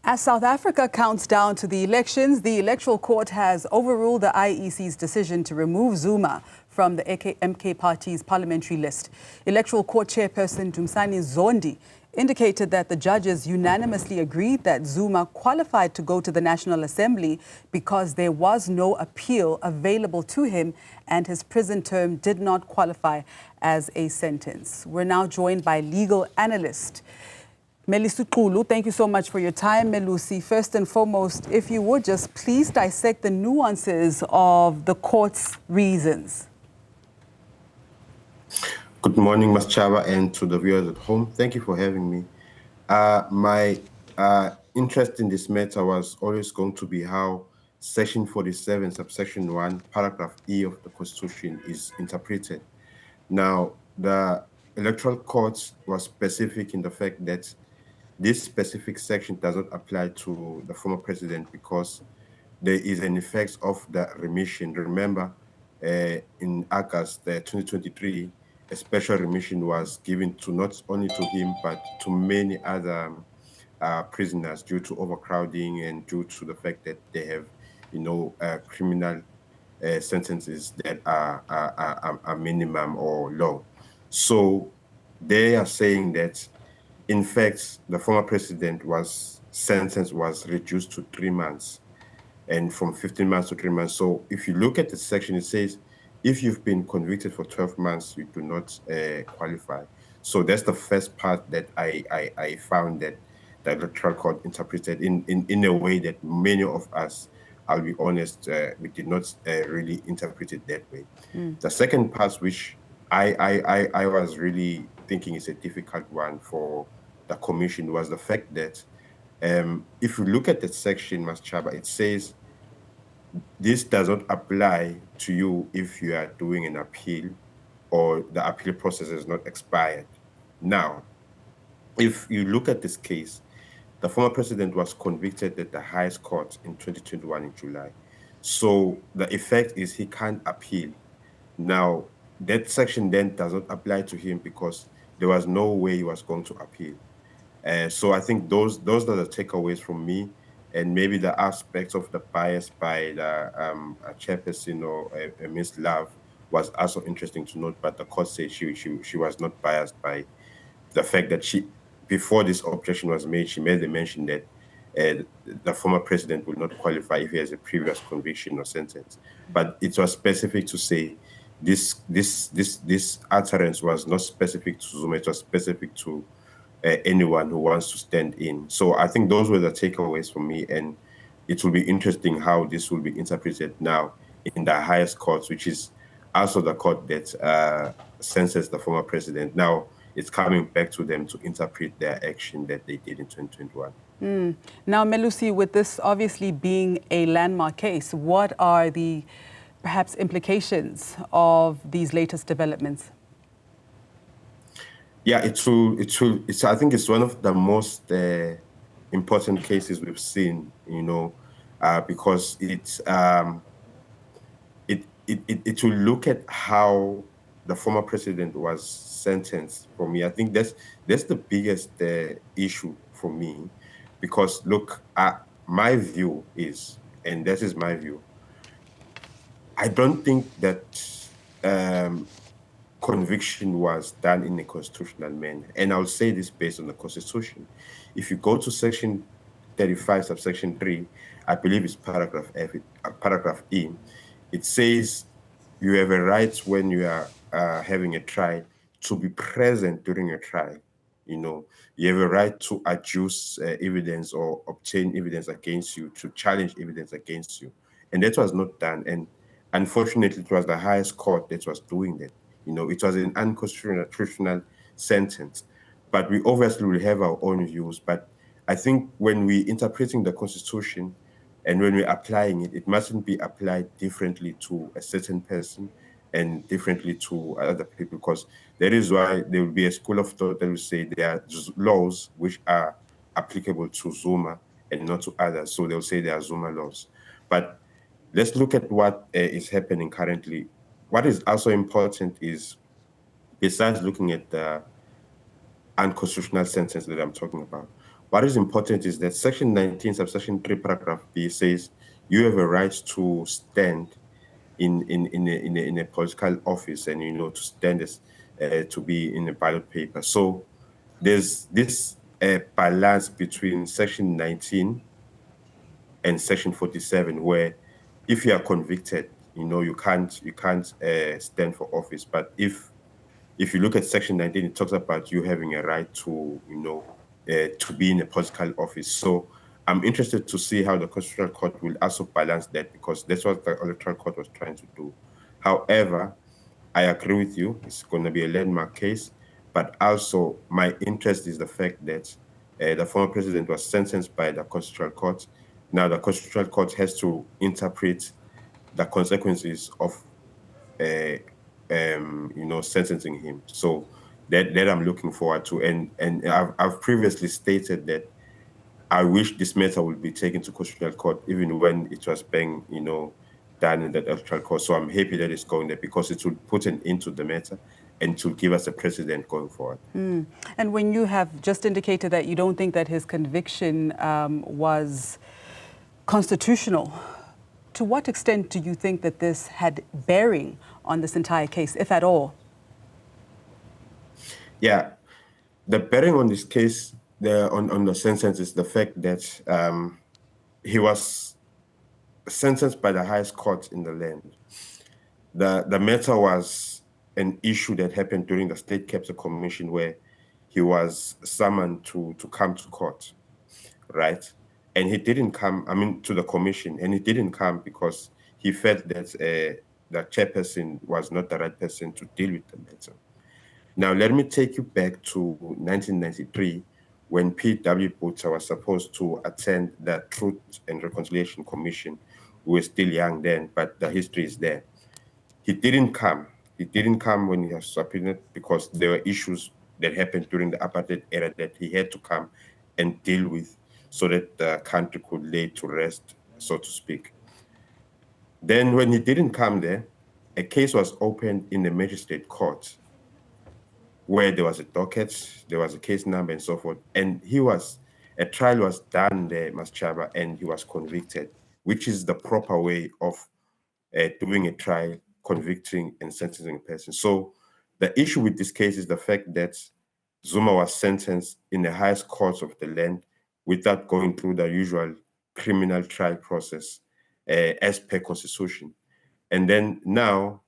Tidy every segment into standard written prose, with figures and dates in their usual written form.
As South Africa counts down to the elections, the Electoral Court has overruled the IEC's decision to remove Zuma from the MK party's parliamentary list. Electoral Court chairperson Dumisani Zondi indicated that the judges unanimously agreed that Zuma qualified to go to the National Assembly because there was no appeal available to him and his prison term did not qualify as a sentence. We're now joined by legal analyst Melusi Xulu. Thank you so much for your time, Melusi. First and foremost, if you would just please dissect the nuances of the court's reasons. Good morning, Ms. Chava, and to the viewers at home. Thank you for having me. My interest in this matter was always going to be how Section 47, subsection 1, paragraph E of the Constitution is interpreted. Now, the Electoral Court was specific in the fact that this specific section does not apply to the former president because there is an effect of the remission. Remember, in August 2023, a special remission was given to not only to him, but to many other prisoners due to overcrowding and due to the fact that they have, criminal sentences that are minimum or low. So they are saying that, in fact, the former president sentence was reduced to 3 months and from 15 months to 3 months. So if you look at the section, it says, if you've been convicted for 12 months, you do not qualify. So that's the first part that I found that the Electoral Court interpreted in a way that many of us, I'll be honest, we did not really interpret it that way. The second part, which I was really thinking is a difficult one for the commission, was the fact that if you look at the section, Ms. Chaba, it says this does not apply to you if you are doing an appeal or the appeal process is not expired. Now, if you look at this case, the former president was convicted at the highest court in 2021 in July. So the effect is he can't appeal. Now, that section then does not apply to him because there was no way he was going to appeal. So I think those are the takeaways from me, and maybe the aspects of the bias by the chairperson or Ms. Love was also interesting to note, but the court said she was not biased by the fact that before this objection was made, she made the mention that the former president will not qualify if he has a previous conviction or sentence. But it was specific to say this utterance was not specific to Zuma, it was specific to anyone who wants to stand in. So I think those were the takeaways for me, and it will be interesting how this will be interpreted now in the highest court, which is also the court that sentenced the former president. Now it's coming back to them to interpret their action that they did in 2021. Now, Melusi, with this obviously being a landmark case, what are the perhaps implications of these latest developments? Yeah, I think it's one of the most important cases we've seen, because it will look at how the former president was sentenced. For me, I think that's the biggest issue for me, because look, my view is, and this is my view, I don't think that conviction was done in a constitutional manner. And I'll say this based on the Constitution. If you go to Section 35, subsection 3, I believe it's paragraph E, it says you have a right when you are having a trial to be present during a trial. You have a right to adduce evidence or obtain evidence against you, to challenge evidence against you. And that was not done. And unfortunately, it was the highest court that was doing that. It was an unconstitutional sentence. But we obviously will have our own views. But I think when we're interpreting the Constitution and when we're applying it, it mustn't be applied differently to a certain person and differently to other people, because that is why there will be a school of thought that will say there are laws which are applicable to Zuma and not to others. So they'll say there are Zuma laws. But let's look at what is happening currently. What is also important is, besides looking at the unconstitutional sentence that I'm talking about, what is important is that Section 19, subsection 3, paragraph B says you have a right to stand in a political office and, to stand as to be in a ballot paper. So there's this balance between Section 19 and Section 47, where if you are convicted, you can't stand for office. But if you look at Section 19, it talks about you having a right to, to be in a political office. So I'm interested to see how the Constitutional Court will also balance that, because that's what the Electoral Court was trying to do. However, I agree with you. It's going to be a landmark case. But also, my interest is the fact that the former president was sentenced by the Constitutional Court. Now, the Constitutional Court has to interpret the consequences of sentencing him. So that I'm looking forward to. And I've previously stated that I wish this matter would be taken to Constitutional Court, even when it was being, done in the Electoral Court. So I'm happy that it's going there, because it will put an end to the matter and to give us a precedent going forward. And when you have just indicated that you don't think that his conviction was constitutional, to what extent do you think that this had bearing on this entire case, if at all? Yeah, the bearing on this case, on the sentence, is the fact that he was sentenced by the highest court in the land. The matter was an issue that happened during the State Capture Commission, where he was summoned to come to court, right? And he didn't come, to the commission, and he didn't come because he felt that the chairperson was not the right person to deal with the matter. Now, let me take you back to 1993, when P.W. Botha was supposed to attend the Truth and Reconciliation Commission. We were still young then, but the history is there. He didn't come. He didn't come when he was subpoenaed, because there were issues that happened during the apartheid era that he had to come and deal with, so that the country could lay to rest, so to speak. Then when he didn't come there, a case was opened in the magistrate court, where there was a docket, there was a case number and so forth. And a trial was done there, Maschaba, and he was convicted, which is the proper way of doing a trial, convicting and sentencing a person. So the issue with this case is the fact that Zuma was sentenced in the highest courts of the land without going through the usual criminal trial process as per constitution. And then now,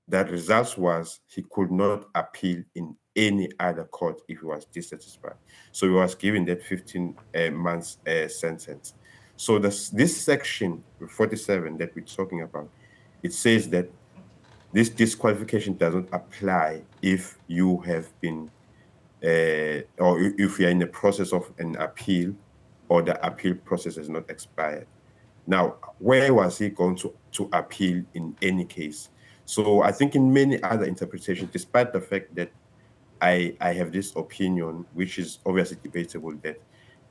the results was he could not appeal in any other court if he was dissatisfied. So he was given that 15 months sentence. So this section 47 that we're talking about, it says that this disqualification doesn't apply if you have been, or if you're in the process of an appeal, or the appeal process has not expired. Now, where was he going to appeal in any case? So I think in many other interpretations, despite the fact that I have this opinion, which is obviously debatable, that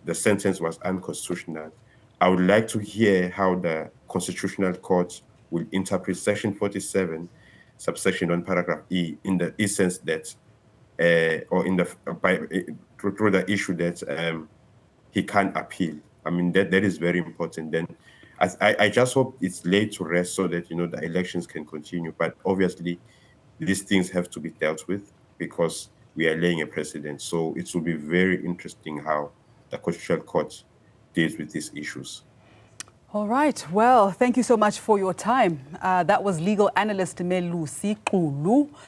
the sentence was unconstitutional, I would like to hear how the Constitutional Court will interpret Section 47, subsection 1, paragraph E, in the essence that, or in the through the issue that he can't appeal. I mean, that is very important. Then I just hope it's laid to rest, so that, the elections can continue. But obviously, these things have to be dealt with, because we are laying a precedent. So it will be very interesting how the Constitutional Court deals with these issues. All right. Well, thank you so much for your time. That was legal analyst Melusi Xulu.